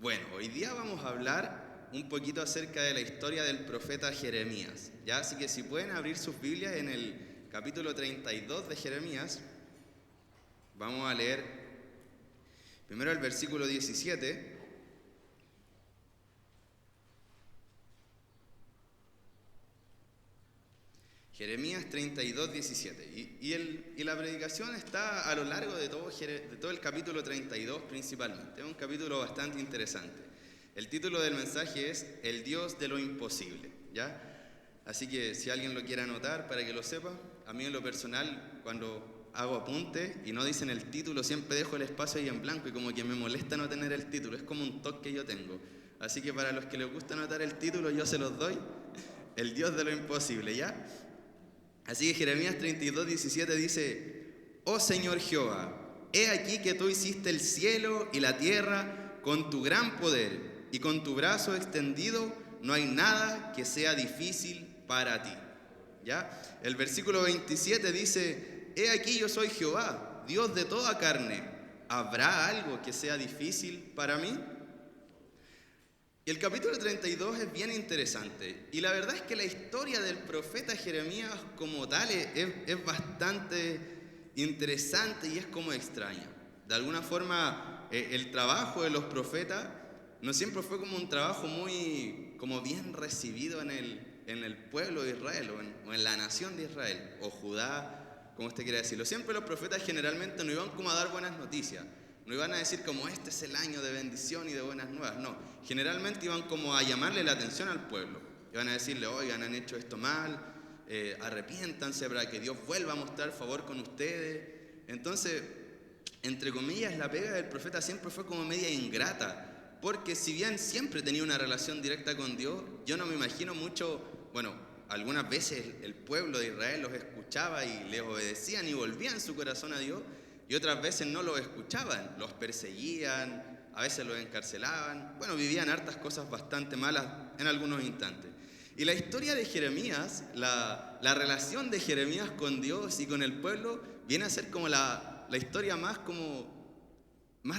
Bueno, hoy día vamos a hablar un poquito acerca de la historia del profeta Jeremías, ¿ya? Así que si pueden abrir sus Biblias en el capítulo 32 de Jeremías, vamos a leer primero el versículo 17. Jeremías 32, 17. Y la predicación está a lo largo de todo el capítulo 32 principalmente. Es un capítulo bastante interesante. El título del mensaje es El Dios de lo imposible, ¿ya? Así que si alguien lo quiere anotar para que lo sepa, a mí en lo personal, cuando hago apunte y no dicen el título, siempre dejo el espacio ahí en blanco y como que me molesta no tener el título. Es como un toque que yo tengo. Así que para los que les gusta anotar el título, yo se los doy. El Dios de lo imposible, ¿ya? Así que Jeremías 32, 17 dice: Oh Señor Jehová, he aquí que tú hiciste el cielo y la tierra con tu gran poder, y con tu brazo extendido no hay nada que sea difícil para ti. ¿Ya? El versículo 27 dice: He aquí yo soy Jehová, Dios de toda carne. ¿Habrá algo que sea difícil para mí? Y el capítulo 32 es bien interesante. Y la verdad es que la historia del profeta Jeremías como tal es bastante interesante y es como extraña. De alguna forma, el trabajo de los profetas no siempre fue como un trabajo muy, como bien recibido en el pueblo de Israel o en la nación de Israel, o Judá, como usted quiera decirlo. Siempre los profetas generalmente no iban como a dar buenas noticias. No iban a decir como este es el año de bendición y de buenas nuevas, no. Generalmente iban como a llamarle la atención al pueblo. Iban a decirle, oigan, han hecho esto mal, arrepiéntanse para que Dios vuelva a mostrar favor con ustedes. Entonces, entre comillas, la pega del profeta siempre fue como media ingrata, porque si bien siempre tenía una relación directa con Dios, yo no me imagino mucho, bueno, algunas veces el pueblo de Israel los escuchaba y les obedecían y volvían su corazón a Dios, y otras veces no los escuchaban, los perseguían, a veces los encarcelaban, bueno, vivían hartas cosas bastante malas en algunos instantes. Y la historia de Jeremías, la relación de Jeremías con Dios y con el pueblo, viene a ser como la historia más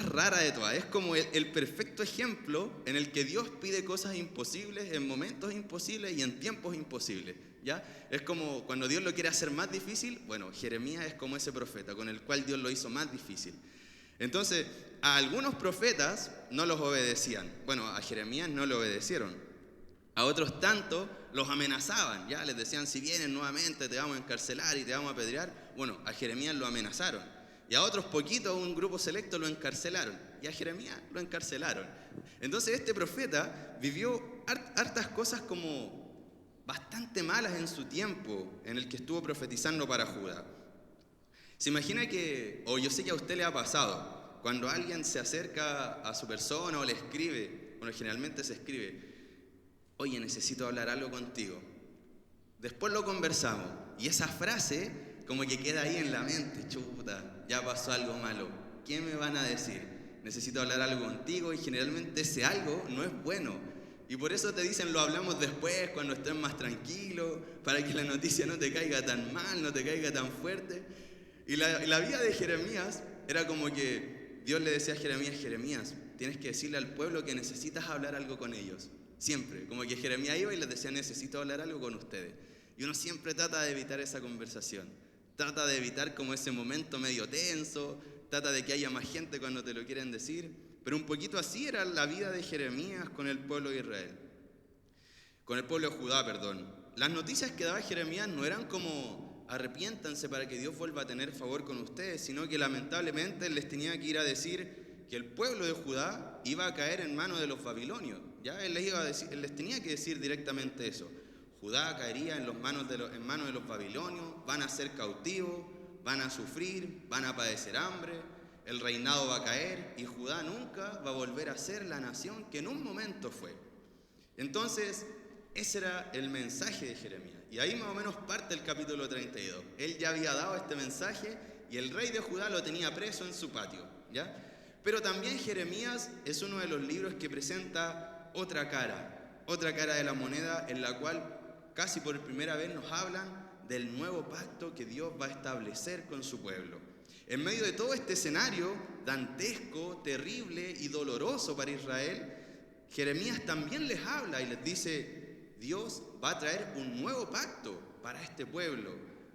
rara de todas. Es como el perfecto ejemplo en el que Dios pide cosas imposibles en momentos imposibles y en tiempos imposibles, ¿ya? Es como cuando Dios lo quiere hacer más difícil, bueno, Jeremías es como ese profeta con el cual Dios lo hizo más difícil. Entonces, a algunos profetas no los obedecían. Bueno, a Jeremías no le obedecieron. A otros tanto los amenazaban, ya les decían, si vienes nuevamente te vamos a encarcelar y te vamos a apedrear. Bueno, a Jeremías lo amenazaron. Y a otros poquitos, un grupo selecto, lo encarcelaron. Y a Jeremías lo encarcelaron. Entonces este profeta vivió hartas cosas como bastante malas en su tiempo en el que estuvo profetizando para Judá. Se imagina que, o yo sé que a usted le ha pasado, cuando alguien se acerca a su persona o le escribe, bueno, generalmente se escribe, oye, necesito hablar algo contigo. Después lo conversamos. Y esa frase como que queda ahí en la mente. Chuta, ya pasó algo malo. ¿Qué me van a decir? Necesito hablar algo contigo y generalmente ese algo no es bueno. Y por eso te dicen lo hablamos después, cuando estés más tranquilo, para que la noticia no te caiga tan mal, no te caiga tan fuerte. Y la vida de Jeremías era como que Dios le decía a Jeremías, Jeremías, tienes que decirle al pueblo que necesitas hablar algo con ellos. Siempre, como que Jeremías iba y les decía, necesito hablar algo con ustedes. Y uno siempre trata de evitar esa conversación. Trata de evitar como ese momento medio tenso, trata de que haya más gente cuando te lo quieren decir. Pero un poquito así era la vida de Jeremías con el pueblo de Israel. Con el pueblo de Judá, perdón. Las noticias que daba Jeremías no eran como arrepiéntanse para que Dios vuelva a tener favor con ustedes, sino que lamentablemente les tenía que ir a decir que el pueblo de Judá iba a caer en manos de los babilonios. Ya él les tenía que decir directamente eso. Judá caería en manos de los babilonios, van a ser cautivos, van a sufrir, van a padecer hambre, el reinado va a caer y Judá nunca va a volver a ser la nación que en un momento fue. Entonces, ese era el mensaje de Jeremías. Y ahí más o menos parte el capítulo 32. Él ya había dado este mensaje y el rey de Judá lo tenía preso en su patio, ¿ya? Pero también Jeremías es uno de los libros que presenta otra cara de la moneda en la cual casi por primera vez nos hablan del nuevo pacto que Dios va a establecer con su pueblo. En medio de todo este escenario dantesco, terrible y doloroso para Israel, Jeremías también les habla y les dice: Dios va a traer un nuevo pacto para este pueblo.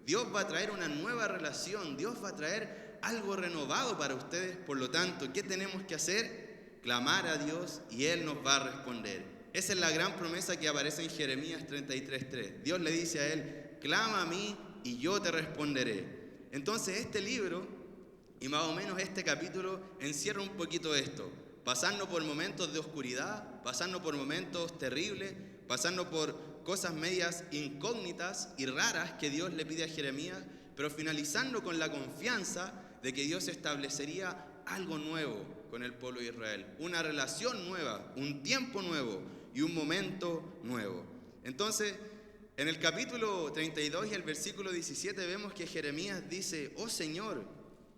Dios va a traer una nueva relación. Dios va a traer algo renovado para ustedes. Por lo tanto, ¿qué tenemos que hacer? Clamar a Dios y Él nos va a responder. Esa es la gran promesa que aparece en Jeremías 33:3. Dios le dice a él: clama a mí y yo te responderé. Entonces este libro y más o menos este capítulo encierra un poquito esto, pasando por momentos de oscuridad, pasando por momentos terribles, pasando por cosas medias incógnitas y raras que Dios le pide a Jeremías, pero finalizando con la confianza de que Dios establecería algo nuevo con el pueblo de Israel, una relación nueva, un tiempo nuevo y un momento nuevo. Entonces, en el capítulo 32 y el versículo 17 vemos que Jeremías dice: oh Señor,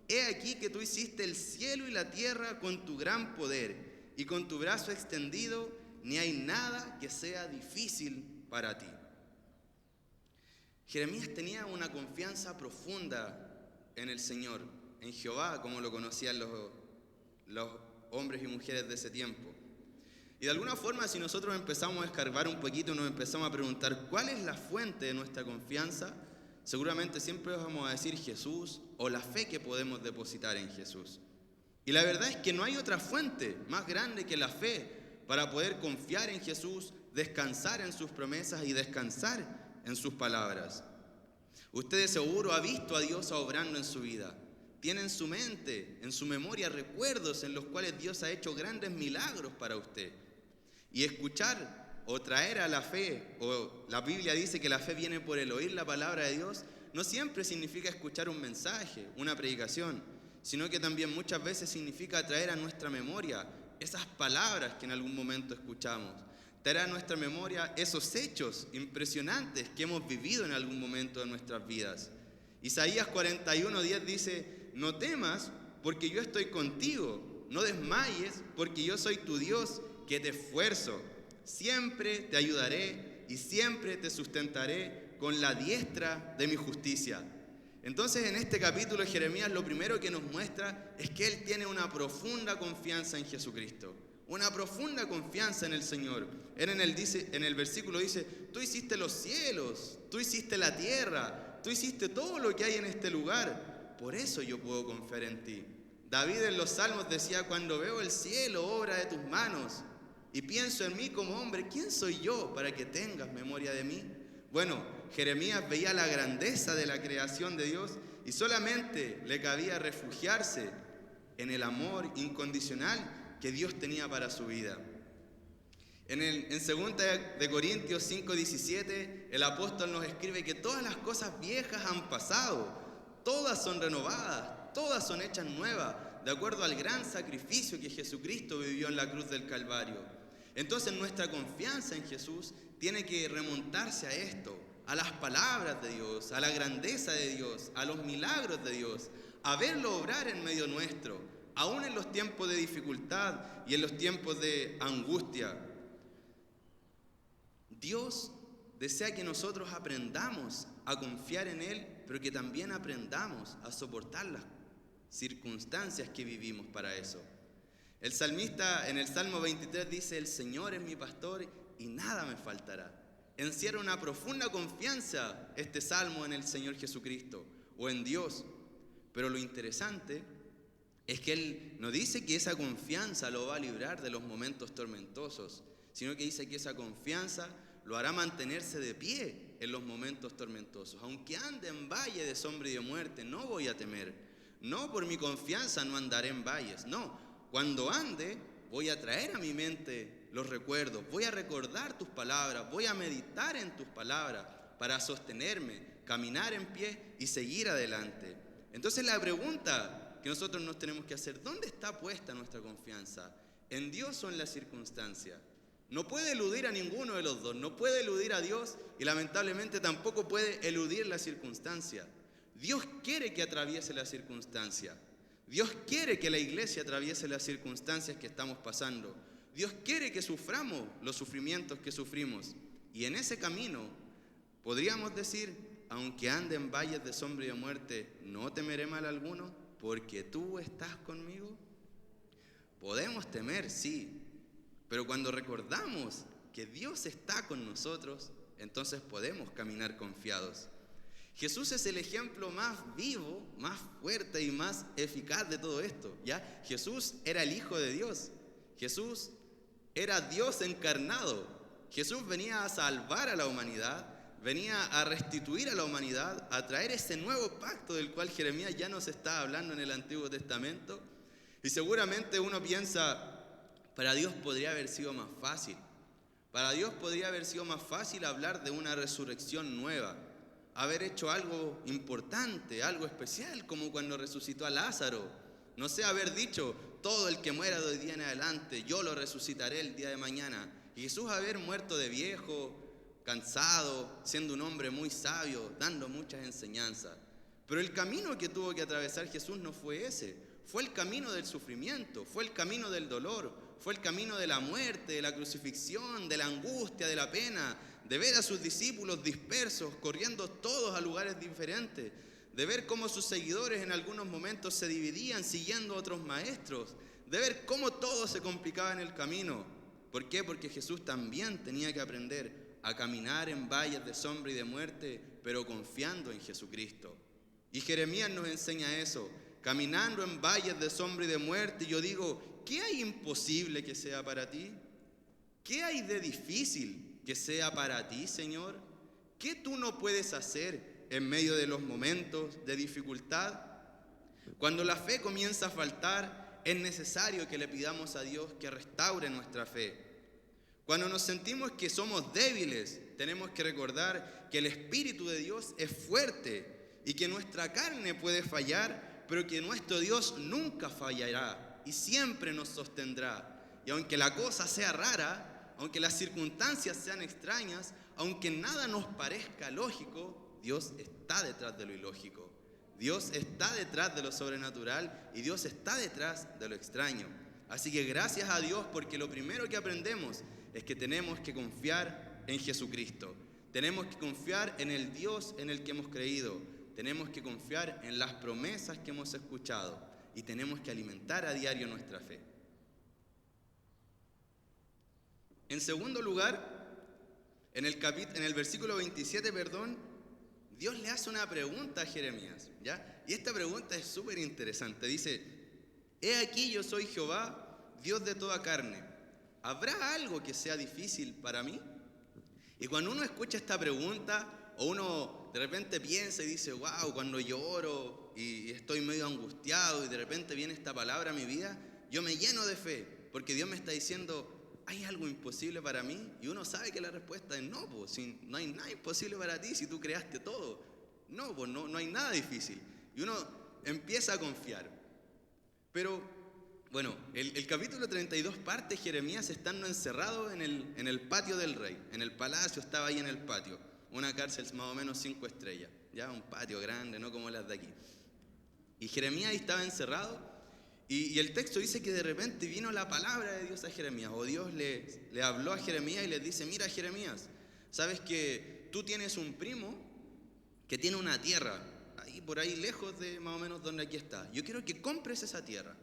he aquí que tú hiciste el cielo y la tierra con tu gran poder, y con tu brazo extendido ni hay nada que sea difícil para ti. Jeremías tenía una confianza profunda en el Señor, en Jehová, como lo conocían los hombres y mujeres de ese tiempo. Y de alguna forma, si nosotros empezamos a escarbar un poquito y nos empezamos a preguntar cuál es la fuente de nuestra confianza, seguramente siempre vamos a decir Jesús o la fe que podemos depositar en Jesús. Y la verdad es que no hay otra fuente más grande que la fe para poder confiar en Jesús, descansar en sus promesas y descansar en sus palabras. Usted de seguro ha visto a Dios obrando en su vida. Tiene en su mente, en su memoria, recuerdos en los cuales Dios ha hecho grandes milagros para usted. Y escuchar o traer a la fe, o la Biblia dice que la fe viene por el oír la palabra de Dios, no siempre significa escuchar un mensaje, una predicación, sino que también muchas veces significa traer a nuestra memoria esas palabras que en algún momento escuchamos, traer a nuestra memoria esos hechos impresionantes que hemos vivido en algún momento de nuestras vidas. Isaías 41:10 dice: no temas, porque yo estoy contigo, no desmayes, porque yo soy tu Dios, que te esfuerzo, siempre te ayudaré y siempre te sustentaré con la diestra de mi justicia. Entonces, en este capítulo de Jeremías, lo primero que nos muestra es que él tiene una profunda confianza en Jesucristo, una profunda confianza en el Señor. Él en el versículo dice: tú hiciste los cielos, tú hiciste la tierra, tú hiciste todo lo que hay en este lugar, por eso yo puedo confiar en ti. David en los Salmos decía: cuando veo el cielo, obra de tus manos, y pienso en mí como hombre, ¿quién soy yo para que tengas memoria de mí? Bueno, Jeremías veía la grandeza de la creación de Dios y solamente le cabía refugiarse en el amor incondicional que Dios tenía para su vida. En 2 de Corintios 5:17, el apóstol nos escribe que todas las cosas viejas han pasado, todas son renovadas, todas son hechas nuevas, de acuerdo al gran sacrificio que Jesucristo vivió en la cruz del Calvario. Entonces nuestra confianza en Jesús tiene que remontarse a esto, a las palabras de Dios, a la grandeza de Dios, a los milagros de Dios, a verlo obrar en medio nuestro, aún en los tiempos de dificultad y en los tiempos de angustia. Dios desea que nosotros aprendamos a confiar en Él, pero que también aprendamos a soportar las circunstancias que vivimos para eso. El salmista en el Salmo 23 dice: el Señor es mi pastor y nada me faltará. Encierra una profunda confianza este salmo en el Señor Jesucristo o en Dios. Pero lo interesante es que Él no dice que esa confianza lo va a librar de los momentos tormentosos, sino que dice que esa confianza lo hará mantenerse de pie en los momentos tormentosos. Aunque ande en valle de sombra y de muerte, no voy a temer. No, por mi confianza no andaré en valles, no. Cuando ande, voy a traer a mi mente los recuerdos, voy a recordar tus palabras, voy a meditar en tus palabras para sostenerme, caminar en pie y seguir adelante. Entonces la pregunta que nosotros nos tenemos que hacer: ¿dónde está puesta nuestra confianza? ¿En Dios o en la circunstancia? No puede eludir a ninguno de los dos, no puede eludir a Dios y lamentablemente tampoco puede eludir la circunstancia. Dios quiere que atraviese la circunstancia. Dios quiere que la iglesia atraviese las circunstancias que estamos pasando. Dios quiere que suframos los sufrimientos que sufrimos. Y en ese camino podríamos decir: aunque ande en valles de sombra y de muerte, no temeré mal alguno, porque tú estás conmigo. Podemos temer, sí, pero cuando recordamos que Dios está con nosotros, entonces podemos caminar confiados. Jesús es el ejemplo más vivo, más fuerte y más eficaz de todo esto, ¿ya? Jesús era el Hijo de Dios. Jesús era Dios encarnado. Jesús venía a salvar a la humanidad, venía a restituir a la humanidad, a traer ese nuevo pacto del cual Jeremías ya nos está hablando en el Antiguo Testamento. Y seguramente uno piensa, para Dios podría haber sido más fácil. Para Dios podría haber sido más fácil hablar de una resurrección nueva, haber hecho algo importante, algo especial, como cuando resucitó a Lázaro. No sé, haber dicho, todo el que muera de hoy día en adelante, yo lo resucitaré el día de mañana. Y Jesús haber muerto de viejo, cansado, siendo un hombre muy sabio, dando muchas enseñanzas. Pero el camino que tuvo que atravesar Jesús no fue ese. Fue el camino del sufrimiento, fue el camino del dolor, fue el camino de la muerte, de la crucifixión, de la angustia, de la pena, de ver a sus discípulos dispersos, corriendo todos a lugares diferentes, de ver cómo sus seguidores en algunos momentos se dividían siguiendo a otros maestros, de ver cómo todo se complicaba en el camino. ¿Por qué? Porque Jesús también tenía que aprender a caminar en valles de sombra y de muerte, pero confiando en Jesucristo. Y Jeremías nos enseña eso, caminando en valles de sombra y de muerte. Y yo digo, ¿qué hay imposible que sea para ti? ¿Qué hay de difícil que sea para ti, Señor? ¿Qué tú no puedes hacer en medio de los momentos de dificultad? Cuando la fe comienza a faltar, es necesario que le pidamos a Dios que restaure nuestra fe. Cuando nos sentimos que somos débiles, tenemos que recordar que el Espíritu de Dios es fuerte y que nuestra carne puede fallar, pero que nuestro Dios nunca fallará y siempre nos sostendrá. Y aunque la cosa sea rara, aunque las circunstancias sean extrañas, aunque nada nos parezca lógico, Dios está detrás de lo ilógico. Dios está detrás de lo sobrenatural y Dios está detrás de lo extraño. Así que gracias a Dios, porque lo primero que aprendemos es que tenemos que confiar en Jesucristo. Tenemos que confiar en el Dios en el que hemos creído. Tenemos que confiar en las promesas que hemos escuchado y tenemos que alimentar a diario nuestra fe. En segundo lugar, en el versículo 27, Dios le hace una pregunta a Jeremías, ¿ya? Y esta pregunta es súper interesante. Dice, he aquí yo soy Jehová, Dios de toda carne. ¿Habrá algo que sea difícil para mí? Y cuando uno escucha esta pregunta, o uno de repente piensa y dice, wow, cuando lloro y estoy medio angustiado y de repente viene esta palabra a mi vida, yo me lleno de fe, porque Dios me está diciendo, ¿hay algo imposible para mí? Y uno sabe que la respuesta es no, pues, no hay nada imposible para ti si tú creaste todo. No, pues no hay nada difícil. Y uno empieza a confiar. Pero, bueno, el capítulo 32 parte Jeremías estando encerrado en el patio del rey, en el palacio, estaba ahí en el patio, una cárcel más o menos 5 estrellas, ya un patio grande, no como las de aquí. Y Jeremías ahí estaba encerrado. Y el texto dice que de repente vino la palabra de Dios a Jeremías, o Dios le habló a Jeremías y le dice, mira Jeremías, sabes que tú tienes un primo que tiene una tierra, ahí por ahí lejos de más o menos donde aquí está. Yo quiero que compres esa tierra,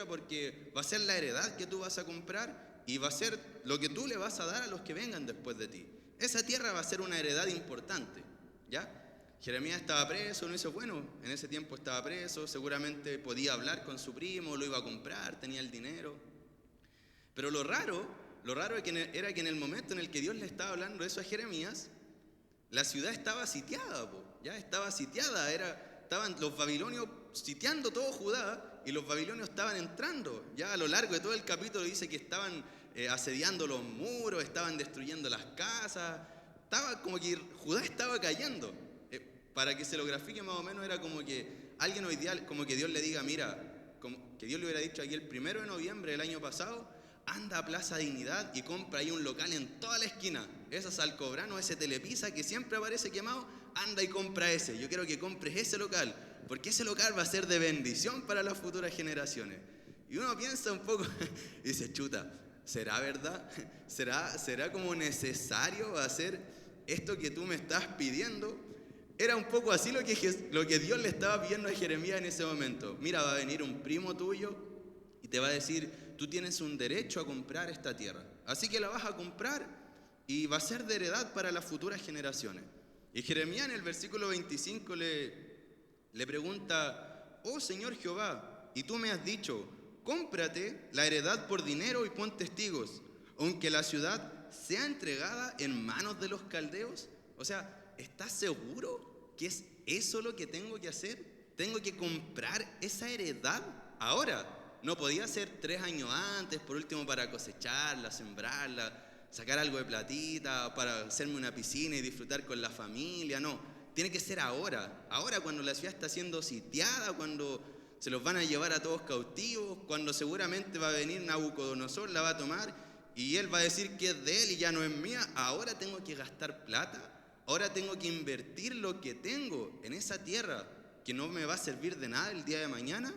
porque va a ser la heredad que tú vas a comprar y va a ser lo que tú le vas a dar a los que vengan después de ti. Esa tierra va a ser una heredad importante, ¿ya? Jeremías estaba preso, uno dice, bueno, en ese tiempo estaba preso, seguramente podía hablar con su primo, lo iba a comprar, tenía el dinero. Pero lo raro era que en el momento en el que Dios le estaba hablando eso a Jeremías, la ciudad estaba sitiada, ya estaba sitiada, estaban los babilonios sitiando todo Judá y los babilonios estaban entrando. Ya a lo largo de todo el capítulo dice que estaban asediando los muros, estaban destruyendo las casas, estaba como que Judá estaba cayendo. Para que se lo grafique más o menos era como que alguien hoy día, como que Dios le diga, mira, como que Dios le hubiera dicho aquí el 1 de noviembre del año pasado, anda a Plaza Dignidad y compra ahí un local en toda la esquina, esa Salcobrano, ese Telepisa que siempre aparece quemado, anda y compra ese, yo quiero que compres ese local, porque ese local va a ser de bendición para las futuras generaciones. Y uno piensa un poco y dice, chuta, ¿será verdad? ¿Será como necesario hacer esto que tú me estás pidiendo? era un poco así lo que Dios le estaba pidiendo a Jeremías en ese momento. Mira, va a venir un primo tuyo y te va a decir, tú tienes un derecho a comprar esta tierra. Así que la vas a comprar y va a ser de heredad para las futuras generaciones. Y Jeremías en el versículo 25 le pregunta, oh Señor Jehová, y tú me has dicho, cómprate la heredad por dinero y pon testigos, aunque la ciudad sea entregada en manos de los caldeos. O sea, ¿estás seguro que es eso lo que tengo que hacer? ¿Tengo que comprar esa heredad ahora? No podía ser 3 años antes, por último para cosecharla, sembrarla, sacar algo de platita, para hacerme una piscina y disfrutar con la familia. No, tiene que ser ahora. Ahora cuando la ciudad está siendo sitiada, cuando se los van a llevar a todos cautivos, cuando seguramente va a venir Nabucodonosor, la va a tomar y él va a decir que es de él y ya no es mía. Ahora tengo que gastar plata, ahora tengo que invertir lo que tengo en esa tierra que no me va a servir de nada el día de mañana.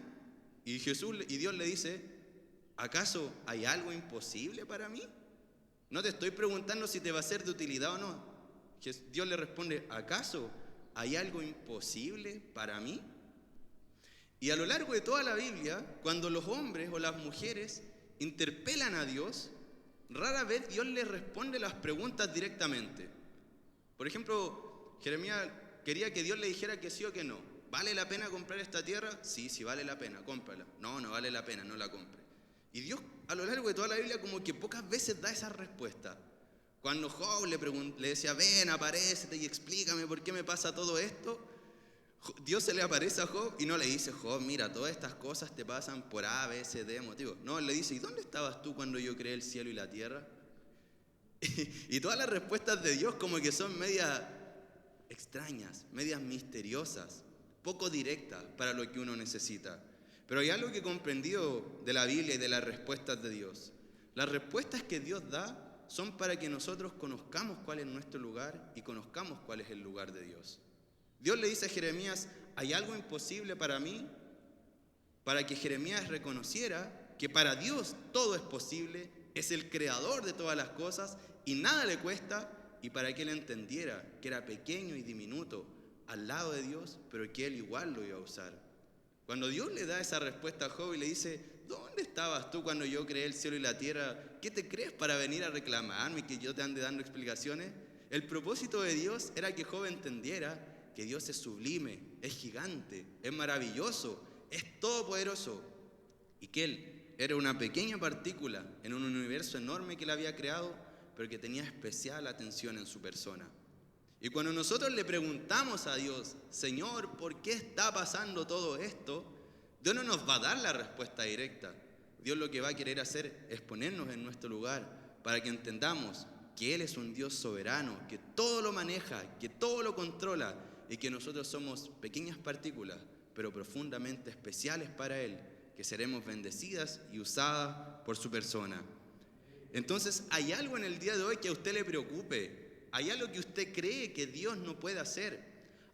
Y Dios le dice, ¿acaso hay algo imposible para mí? No te estoy preguntando si te va a ser de utilidad o no. Dios le responde, ¿acaso hay algo imposible para mí? Y a lo largo de toda la Biblia, cuando los hombres o las mujeres interpelan a Dios, rara vez Dios les responde las preguntas directamente. Por ejemplo, Jeremías quería que Dios le dijera que sí o que no. ¿Vale la pena comprar esta tierra? Sí, sí vale la pena, cómprala. No, no vale la pena, no la compre. Y Dios a lo largo de toda la Biblia como que pocas veces da esa respuesta. Cuando Job le decía, ven, aparécete y explícame por qué me pasa todo esto, Dios se le aparece a Job y no le dice, Job, mira, todas estas cosas te pasan por A, B, C, D motivo. No, él le dice, ¿y dónde estabas tú cuando yo creé el cielo y la tierra? Y todas las respuestas de Dios como que son medias extrañas, medias misteriosas, poco directas para lo que uno necesita. Pero hay algo que he comprendido de la Biblia y de las respuestas de Dios. Las respuestas que Dios da son para que nosotros conozcamos cuál es nuestro lugar y conozcamos cuál es el lugar de Dios. Dios le dice a Jeremías, ¿hay algo imposible para mí? Para que Jeremías reconociera que para Dios todo es posible, es el creador de todas las cosas y nada le cuesta, y para que él entendiera que era pequeño y diminuto al lado de Dios, pero que él igual lo iba a usar. Cuando Dios le da esa respuesta a Job y le dice, ¿dónde estabas tú cuando yo creé el cielo y la tierra? ¿Qué te crees para venir a reclamarme y que yo te ande dando explicaciones? El propósito de Dios era que Job entendiera que Dios es sublime, es gigante, es maravilloso, es todopoderoso, y que Él era una pequeña partícula en un universo enorme que Él había creado, pero que tenía especial atención en su persona. Y cuando nosotros le preguntamos a Dios, Señor, ¿por qué está pasando todo esto? Dios no nos va a dar la respuesta directa. Dios lo que va a querer hacer es ponernos en nuestro lugar para que entendamos que Él es un Dios soberano, que todo lo maneja, que todo lo controla y que nosotros somos pequeñas partículas, pero profundamente especiales para Él, que seremos bendecidas y usadas por su persona. Entonces, ¿hay algo en el día de hoy que a usted le preocupe? ¿Hay algo que usted cree que Dios no puede hacer?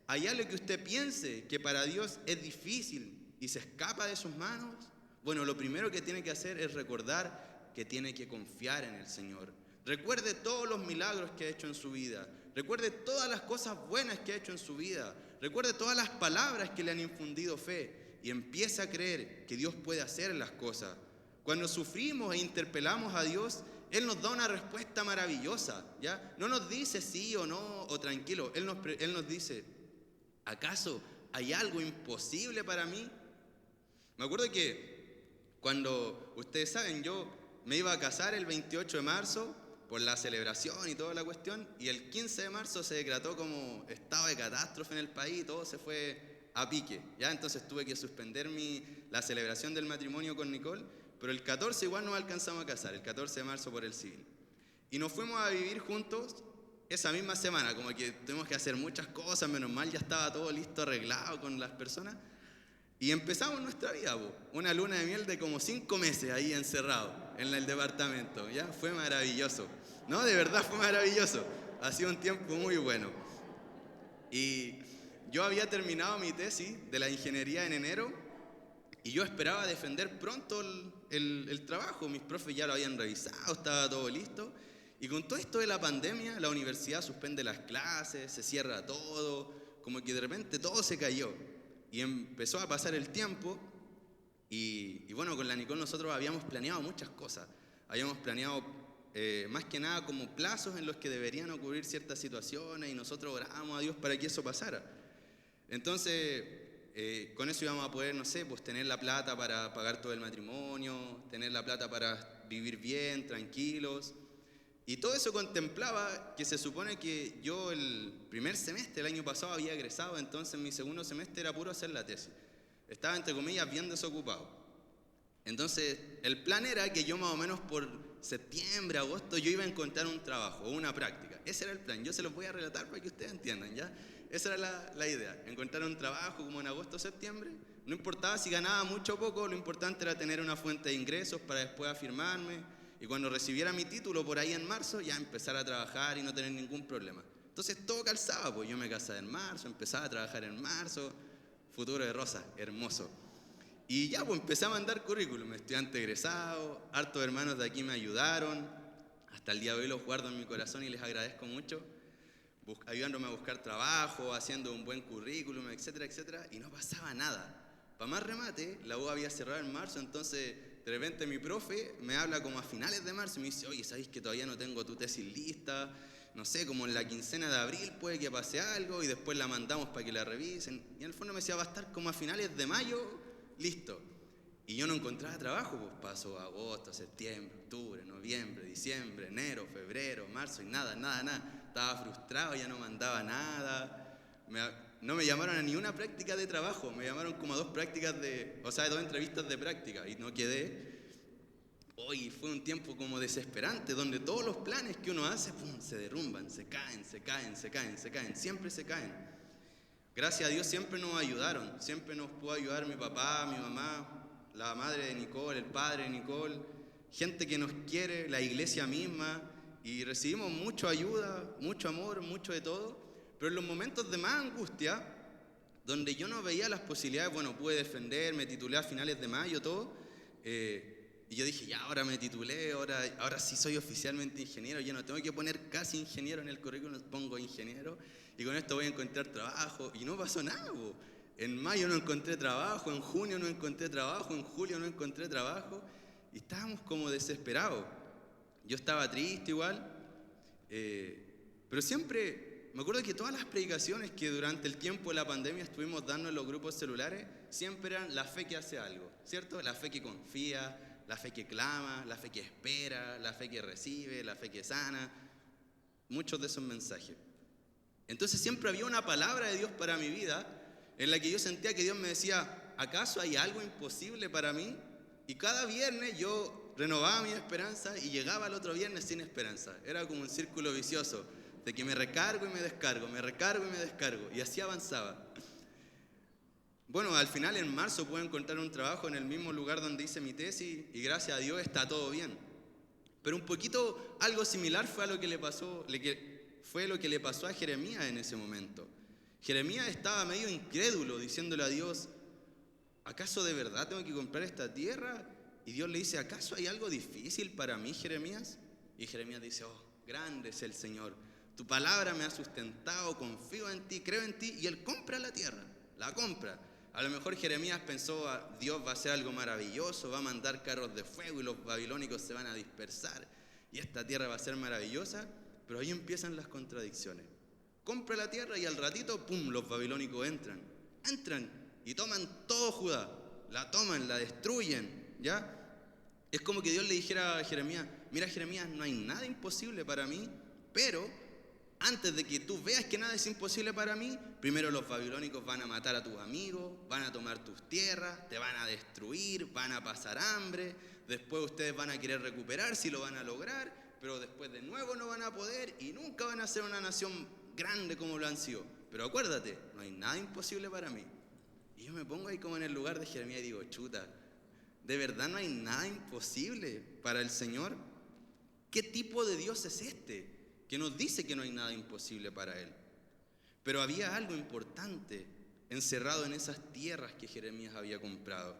¿Hay algo que usted piense que para Dios es difícil y se escapa de sus manos? Bueno, lo primero que tiene que hacer es recordar que tiene que confiar en el Señor. Recuerde todos los milagros que ha hecho en su vida. Recuerde todas las cosas buenas que ha hecho en su vida. Recuerde todas las palabras que le han infundido fe. Y empiece a creer que Dios puede hacer las cosas. Cuando sufrimos e interpelamos a Dios, Él nos da una respuesta maravillosa, ¿ya? No nos dice sí o no o tranquilo. Él nos dice, ¿acaso hay algo imposible para mí? Me acuerdo que cuando, ustedes saben, yo me iba a casar el 28 de marzo por la celebración y toda la cuestión, y el 15 de marzo se decretó como estado de catástrofe en el país, todo se fue a pique, ¿ya? Entonces tuve que suspender la celebración del matrimonio con Nicole, pero el 14 igual nos alcanzamos a casar, el 14 de marzo por el civil. Y nos fuimos a vivir juntos esa misma semana, como que tuvimos que hacer muchas cosas, menos mal ya estaba todo listo, arreglado con las personas. Y empezamos nuestra vida, una luna de miel de como 5 meses ahí encerrado en el departamento, ¿ya? Fue maravilloso, ¿no? De verdad fue maravilloso, ha sido un tiempo muy bueno. Y yo había terminado mi tesis de la ingeniería en enero y yo esperaba defender pronto el trabajo, mis profes ya lo habían revisado, estaba todo listo. Y con todo esto de la pandemia, la universidad suspende las clases, se cierra todo. como que de repente todo se cayó. Y empezó a pasar el tiempo y bueno, con la Nicole nosotros habíamos planeado muchas cosas. Habíamos planeado más que nada como plazos en los que deberían ocurrir ciertas situaciones y nosotros orábamos a Dios para que eso pasara. Entonces, con eso íbamos a poder, no sé, pues tener la plata para pagar todo el matrimonio, tener la plata para vivir bien, tranquilos. Y todo eso contemplaba que se supone que yo el primer semestre, el año pasado, había egresado, entonces mi segundo semestre era puro hacer la tesis. Estaba, entre comillas, bien desocupado. Entonces, el plan era que yo más o menos por septiembre, agosto, yo iba a encontrar un trabajo o una práctica. Ese era el plan. Yo se los voy a relatar para que ustedes entiendan, ¿ya? Esa era la idea, encontrar un trabajo como en agosto o septiembre. No importaba si ganaba mucho o poco, lo importante era tener una fuente de ingresos para después afirmarme. Y cuando recibiera mi título por ahí en marzo, ya empezar a trabajar y no tener ningún problema. Entonces todo calzaba, pues yo me casé en marzo, empezaba a trabajar en marzo, futuro de rosa, hermoso. Y ya pues empecé a mandar currículum, estudiante egresado, hartos hermanos de aquí me ayudaron, hasta el día de hoy los guardo en mi corazón y les agradezco mucho, ayudándome a buscar trabajo, haciendo un buen currículum, etcétera, etcétera, y no pasaba nada. Para más remate, la U había cerrado en marzo, entonces de repente mi profe me habla como a finales de marzo y me dice, oye, ¿sabéis que todavía no tengo tu tesis lista? No sé, como en la quincena de abril puede que pase algo y después la mandamos para que la revisen. Y en el fondo me decía, va a estar como a finales de mayo, listo. Y yo no encontraba trabajo, pues pasó agosto, septiembre, octubre, noviembre, diciembre, enero, febrero, marzo y nada. Estaba frustrado, ya no mandaba nada. No me llamaron a ni una práctica de trabajo, me llamaron como a dos entrevistas de práctica y no quedé. Hoy fue un tiempo como desesperante, donde todos los planes que uno hace, pum, se derrumban, se caen, siempre se caen. Gracias a Dios siempre nos ayudaron, siempre nos pudo ayudar mi papá, mi mamá, la madre de Nicole, el padre de Nicole, gente que nos quiere, la iglesia misma, y recibimos mucha ayuda, mucho amor, mucho de todo. Pero en los momentos de más angustia, donde yo no veía las posibilidades, bueno, pude defender, me titulé a finales de mayo, todo, y yo dije, ya, ahora me titulé, ahora sí soy oficialmente ingeniero, ya no tengo que poner casi ingeniero en el currículum, pongo ingeniero, y con esto voy a encontrar trabajo, y no pasó nada, bo. En mayo no encontré trabajo, en junio no encontré trabajo, en julio no encontré trabajo, y estábamos como desesperados. Yo estaba triste igual, pero siempre... Me acuerdo que todas las predicaciones que durante el tiempo de la pandemia estuvimos dando en los grupos celulares siempre eran la fe que hace algo, ¿cierto? La fe que confía, la fe que clama, la fe que espera, la fe que recibe, la fe que sana, muchos de esos mensajes. Entonces siempre había una palabra de Dios para mi vida en la que yo sentía que Dios me decía, ¿acaso hay algo imposible para mí? Y cada viernes yo renovaba mi esperanza y llegaba al otro viernes sin esperanza. Era como un círculo vicioso. De que me recargo y me descargo, me recargo y me descargo, y así avanzaba. Bueno, al final en marzo pude encontrar un trabajo en el mismo lugar donde hice mi tesis y gracias a Dios está todo bien. Pero un poquito algo similar fue lo que le pasó a Jeremías en ese momento. Jeremías estaba medio incrédulo diciéndole a Dios, ¿acaso de verdad tengo que comprar esta tierra? Y Dios le dice, ¿acaso hay algo difícil para mí, Jeremías? Y Jeremías dice, oh, grande es el Señor. Tu palabra me ha sustentado, confío en ti, creo en ti, y él compra la tierra, la compra. A lo mejor Jeremías pensó, Dios va a hacer algo maravilloso, va a mandar carros de fuego y los babilónicos se van a dispersar y esta tierra va a ser maravillosa, pero ahí empiezan las contradicciones. Compra la tierra y al ratito, pum, los babilónicos entran y toman todo Judá, la toman, la destruyen, ¿ya? Es como que Dios le dijera a Jeremías, mira Jeremías, no hay nada imposible para mí, pero antes de que tú veas que nada es imposible para mí, primero los babilónicos van a matar a tus amigos, van a tomar tus tierras, te van a destruir, van a pasar hambre, después ustedes van a querer recuperar si lo van a lograr, pero después de nuevo no van a poder y nunca van a ser una nación grande como lo han sido. Pero acuérdate, no hay nada imposible para mí. Y yo me pongo ahí como en el lugar de Jeremías y digo, chuta, ¿de verdad no hay nada imposible para el Señor? ¿Qué tipo de Dios es este que nos dice que no hay nada imposible para Él? Pero había algo importante encerrado en esas tierras que Jeremías había comprado.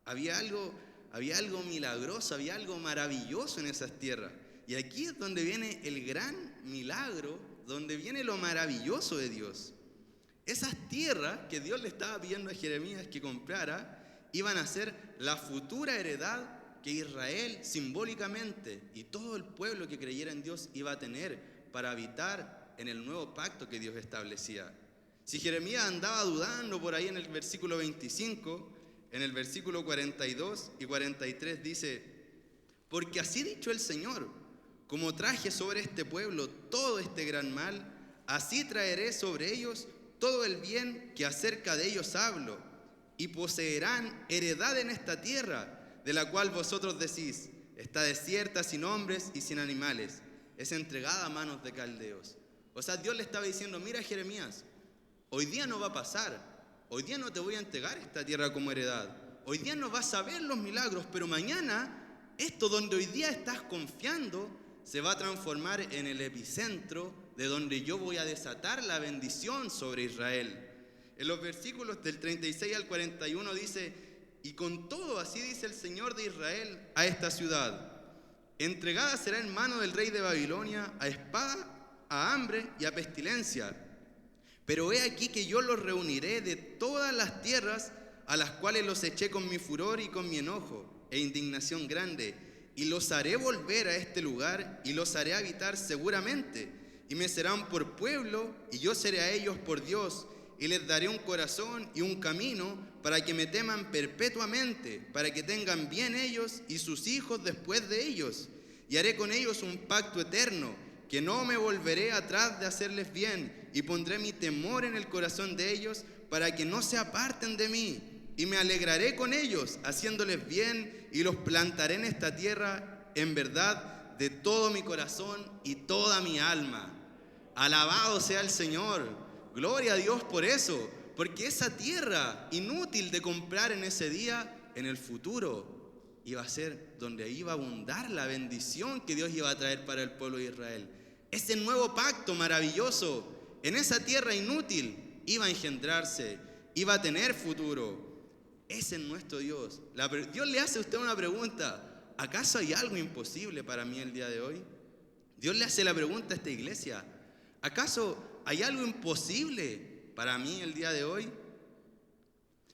Había algo milagroso, había algo maravilloso en esas tierras. Y aquí es donde viene el gran milagro, donde viene lo maravilloso de Dios. Esas tierras que Dios le estaba pidiendo a Jeremías que comprara iban a ser la futura heredad que Israel simbólicamente y todo el pueblo que creyera en Dios iba a tener para habitar en el nuevo pacto que Dios establecía. Si Jeremías andaba dudando por ahí en el versículo 25, en el versículo 42 y 43 dice: porque así dicho el Señor, como traje sobre este pueblo todo este gran mal, así traeré sobre ellos todo el bien que acerca de ellos hablo, y poseerán heredad en esta tierra, de la cual vosotros decís: está desierta, sin hombres y sin animales, es entregada a manos de caldeos. O sea, Dios le estaba diciendo: mira, Jeremías, hoy día no va a pasar, hoy día no te voy a entregar esta tierra como heredad, hoy día no vas a ver los milagros, pero mañana esto donde hoy día estás confiando se va a transformar en el epicentro de donde yo voy a desatar la bendición sobre Israel. En los versículos del 36 al 41 dice: y con todo así dice el Señor de Israel a esta ciudad: entregada será en mano del rey de Babilonia a espada, a hambre y a pestilencia. Pero he aquí que yo los reuniré de todas las tierras a las cuales los eché con mi furor y con mi enojo e indignación grande, y los haré volver a este lugar y los haré habitar seguramente, y me serán por pueblo y yo seré a ellos por Dios, y les daré un corazón y un camino para que me teman perpetuamente, para que tengan bien ellos y sus hijos después de ellos, y haré con ellos un pacto eterno, que no me volveré atrás de hacerles bien, y pondré mi temor en el corazón de ellos para que no se aparten de mí, y me alegraré con ellos haciéndoles bien, y los plantaré en esta tierra en verdad de todo mi corazón y toda mi alma. Alabado sea el Señor, gloria a Dios por eso, porque esa tierra inútil de comprar en ese día, en el futuro iba a ser donde iba a abundar la bendición que Dios iba a traer para el pueblo de Israel. Ese nuevo pacto maravilloso en esa tierra inútil iba a engendrarse, iba a tener futuro. Ese es nuestro Dios. Dios le hace a usted una pregunta: ¿acaso hay algo imposible para mí el día de hoy? Dios le hace la pregunta a esta iglesia: ¿acaso hay algo imposible para mí el día de hoy?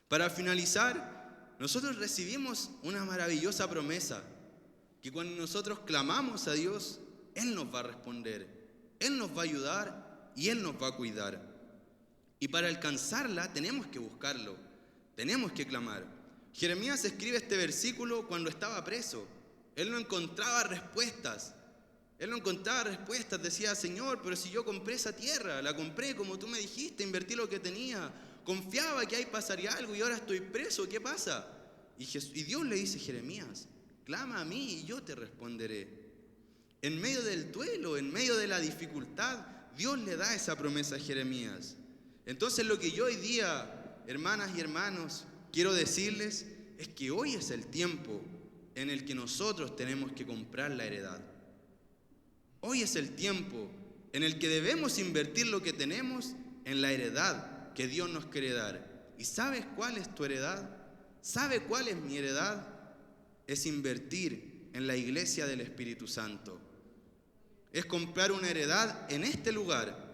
Para finalizar, nosotros recibimos una maravillosa promesa, que cuando nosotros clamamos a Dios, Él nos va a responder, Él nos va a ayudar y Él nos va a cuidar. Y para alcanzarla tenemos que buscarlo, tenemos que clamar. Jeremías escribe este versículo cuando estaba preso. Él no encontraba respuestas. Decía: Señor, pero si yo compré esa tierra, la compré como tú me dijiste, invertí lo que tenía, confiaba que ahí pasaría algo y ahora estoy preso, ¿qué pasa? Y Dios le dice: Jeremías, clama a mí y yo te responderé. En medio del duelo, en medio de la dificultad, Dios le da esa promesa a Jeremías. Entonces lo que yo hoy día, hermanas y hermanos, quiero decirles es que hoy es el tiempo en el que nosotros tenemos que comprar la heredad. Hoy es el tiempo en el que debemos invertir lo que tenemos en la heredad que Dios nos quiere dar. ¿Y sabes cuál es tu heredad? ¿Sabe cuál es mi heredad? Es invertir en la iglesia del Espíritu Santo. Es comprar una heredad en este lugar,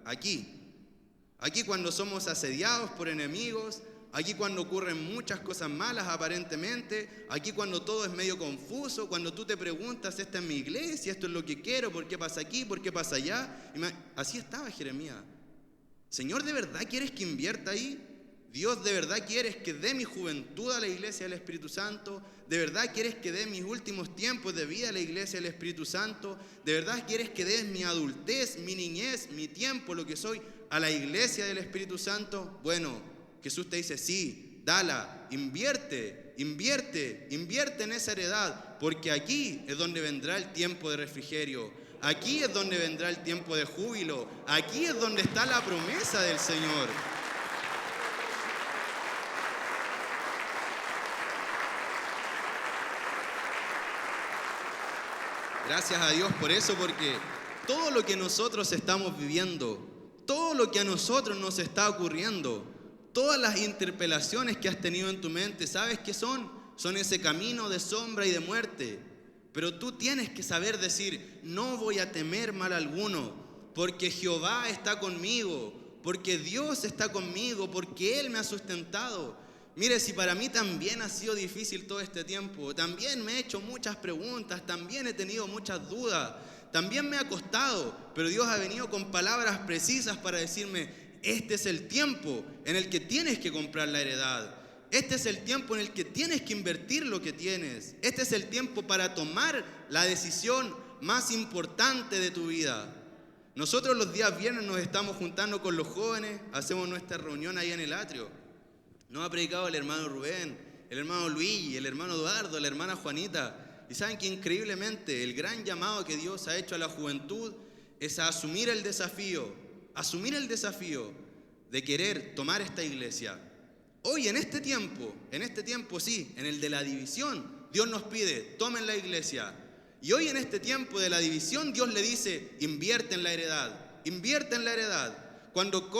aquí cuando somos asediados por enemigos, aquí cuando ocurren muchas cosas malas aparentemente, aquí cuando todo es medio confuso, cuando tú te preguntas: esta es mi iglesia, esto es lo que quiero, ¿por qué pasa aquí, por qué pasa allá? Así estaba Jeremías. Señor, ¿de verdad quieres que invierta ahí? Dios, ¿de verdad quieres que dé mi juventud a la iglesia del Espíritu Santo? ¿De verdad quieres que dé mis últimos tiempos de vida a la iglesia del Espíritu Santo? ¿De verdad quieres que dé mi adultez, mi niñez, mi tiempo, lo que soy, a la iglesia del Espíritu Santo? Bueno, Jesús te dice: sí, dala, invierte en esa heredad, porque aquí es donde vendrá el tiempo de refrigerio, aquí es donde vendrá el tiempo de júbilo, aquí es donde está la promesa del Señor. Gracias a Dios por eso, porque todo lo que nosotros estamos viviendo, todo lo que a nosotros nos está ocurriendo, todas las interpelaciones que has tenido en tu mente, ¿sabes qué son? Son ese camino de sombra y de muerte. Pero tú tienes que saber decir: no voy a temer mal alguno, porque Jehová está conmigo, porque Dios está conmigo, porque Él me ha sustentado. Mire, si para mí también ha sido difícil todo este tiempo, también me he hecho muchas preguntas, también he tenido muchas dudas, también me ha costado, pero Dios ha venido con palabras precisas para decirme: este es el tiempo en el que tienes que comprar la heredad. Este es el tiempo en el que tienes que invertir lo que tienes. Este es el tiempo para tomar la decisión más importante de tu vida. Nosotros los días viernes nos estamos juntando con los jóvenes, hacemos nuestra reunión ahí en el atrio. Nos ha predicado el hermano Rubén, el hermano Luis, el hermano Eduardo, la hermana Juanita. Y saben que increíblemente el gran llamado que Dios ha hecho a la juventud es a asumir el desafío de querer tomar esta iglesia. Hoy en este tiempo sí, en el de la división, Dios nos pide: tomen la iglesia. Y hoy en este tiempo de la división, Dios le dice: invierte en la heredad. Cuando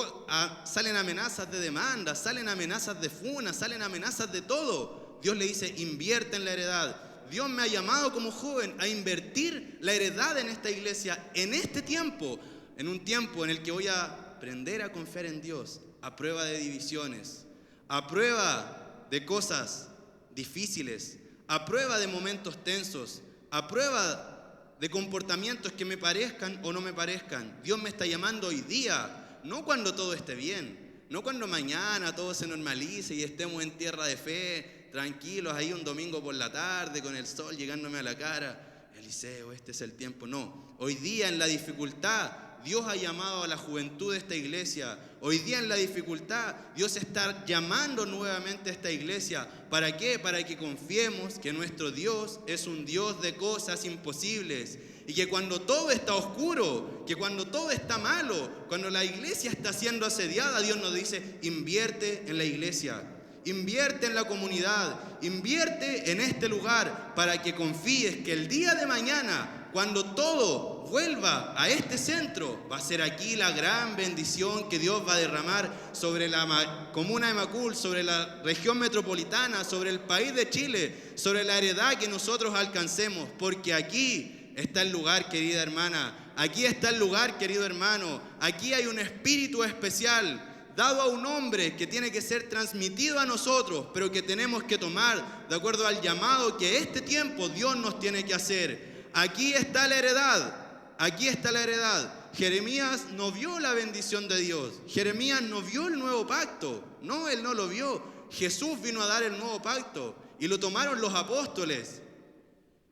salen amenazas de demanda, salen amenazas de funa, salen amenazas de todo, Dios le dice: invierte en la heredad. Dios me ha llamado como joven a invertir la heredad en esta iglesia, en este tiempo, en un tiempo en el que voy a aprender a confiar en Dios, a prueba de divisiones, a prueba de cosas difíciles, a prueba de momentos tensos, a prueba de comportamientos que me parezcan o no me parezcan. Dios me está llamando hoy día, no cuando todo esté bien, no cuando mañana todo se normalice y estemos en tierra de fe, tranquilos ahí un domingo por la tarde con el sol llegándome a la cara. Eliseo, este es el tiempo. No, hoy día en la dificultad Dios ha llamado a la juventud de esta iglesia. Hoy día en la dificultad Dios está llamando nuevamente a esta iglesia. ¿Para qué? Para que confiemos que nuestro Dios es un Dios de cosas imposibles. Y que cuando todo está oscuro, que cuando todo está malo, cuando la iglesia está siendo asediada, Dios nos dice: invierte en la iglesia, invierte en la comunidad, invierte en este lugar, para que confíes que el día de mañana, cuando todo vuelva a este centro, va a ser aquí la gran bendición que Dios va a derramar sobre la comuna de Macul, sobre la región metropolitana, sobre el país de Chile, sobre la heredad que nosotros alcancemos, porque aquí está el lugar, querida hermana. Aquí está el lugar, querido hermano. Aquí hay un espíritu especial dado a un hombre que tiene que ser transmitido a nosotros, pero que tenemos que tomar de acuerdo al llamado que este tiempo Dios nos tiene que hacer. Aquí está la heredad. Aquí está la heredad. Jeremías no vio la bendición de Dios. Jeremías no vio el nuevo pacto. No, él no lo vio. Jesús vino a dar el nuevo pacto y lo tomaron los apóstoles.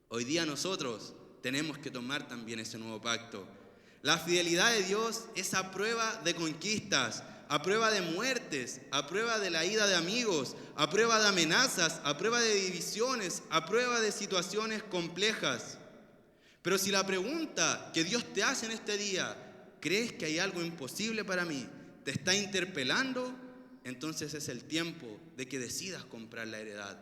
Hoy día nosotros tenemos que tomar también ese nuevo pacto. La fidelidad de Dios es a prueba de conquistas, a prueba de muertes, a prueba de la ida de amigos, a prueba de amenazas, a prueba de divisiones, a prueba de situaciones complejas. Pero si la pregunta que Dios te hace en este día, ¿crees que hay algo imposible para mí?, te está interpelando, entonces es el tiempo de que decidas comprar la heredad,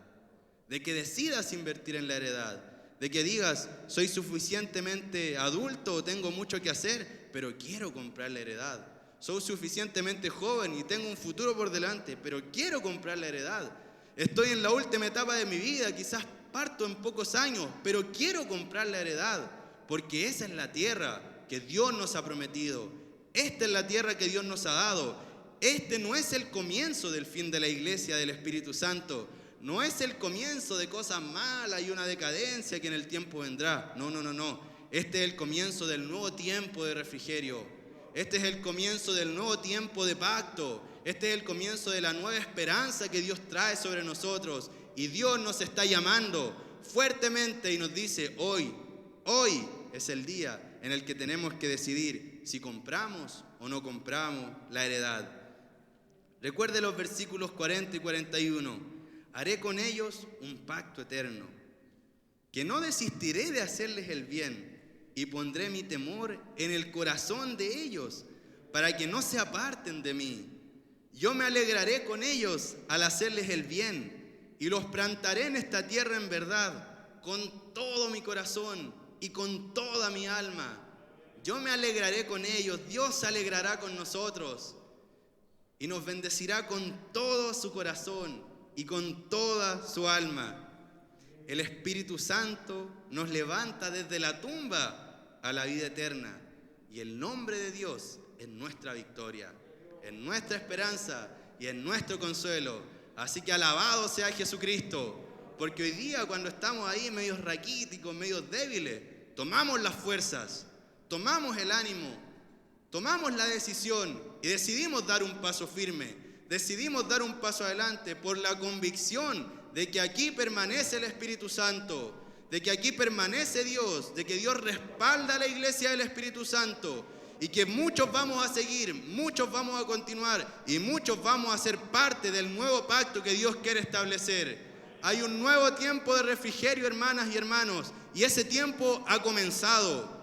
de que decidas invertir en la heredad, de que digas: soy suficientemente adulto, tengo mucho que hacer, pero quiero comprar la heredad. Soy suficientemente joven y tengo un futuro por delante, pero quiero comprar la heredad. Estoy en la última etapa de mi vida, quizás parto en pocos años, pero quiero comprar la heredad, porque esa es la tierra que Dios nos ha prometido. Esta es la tierra que Dios nos ha dado. Este no es el comienzo del fin de la iglesia del Espíritu Santo. No es el comienzo de cosas malas y una decadencia que en el tiempo vendrá. No. Este es el comienzo del nuevo tiempo de refrigerio. Este es el comienzo del nuevo tiempo de pacto. Este es el comienzo de la nueva esperanza que Dios trae sobre nosotros. Y Dios nos está llamando fuertemente y nos dice: hoy es el día en el que tenemos que decidir si compramos o no compramos la heredad. Recuerde los versículos 40 y 41. Haré con ellos un pacto eterno, que no desistiré de hacerles el bien, y pondré mi temor en el corazón de ellos, para que no se aparten de mí. Yo me alegraré con ellos al hacerles el bien, y los plantaré en esta tierra en verdad, con todo mi corazón y con toda mi alma. Yo me alegraré con ellos, Dios se alegrará con nosotros, y nos bendecirá con todo su corazón y con toda su alma. El Espíritu Santo nos levanta desde la tumba a la vida eterna, y el nombre de Dios es nuestra victoria. en nuestra esperanza y en nuestro consuelo. Así que alabado sea Jesucristo, porque hoy día cuando estamos ahí medios raquíticos, medios débiles, tomamos las fuerzas, tomamos el ánimo, tomamos la decisión y decidimos dar un paso firme, decidimos dar un paso adelante por la convicción de que aquí permanece el Espíritu Santo, de que aquí permanece Dios, de que Dios respalda a la iglesia del Espíritu Santo y que muchos vamos a seguir, muchos vamos a continuar y muchos vamos a ser parte del nuevo pacto que Dios quiere establecer. Hay un nuevo tiempo de refrigerio, hermanas y hermanos, y ese tiempo ha comenzado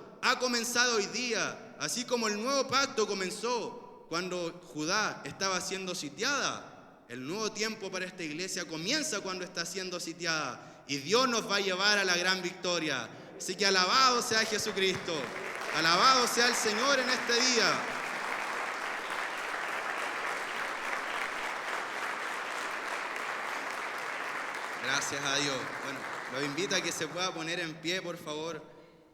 hoy día, así como el nuevo pacto comenzó cuando Judá estaba siendo sitiada. El nuevo tiempo para esta iglesia comienza cuando está siendo sitiada. Y Dios nos va a llevar a la gran victoria. Así que alabado sea Jesucristo. Alabado sea el Señor en este día. Gracias a Dios. Bueno, los invito a que se pueda poner en pie, por favor.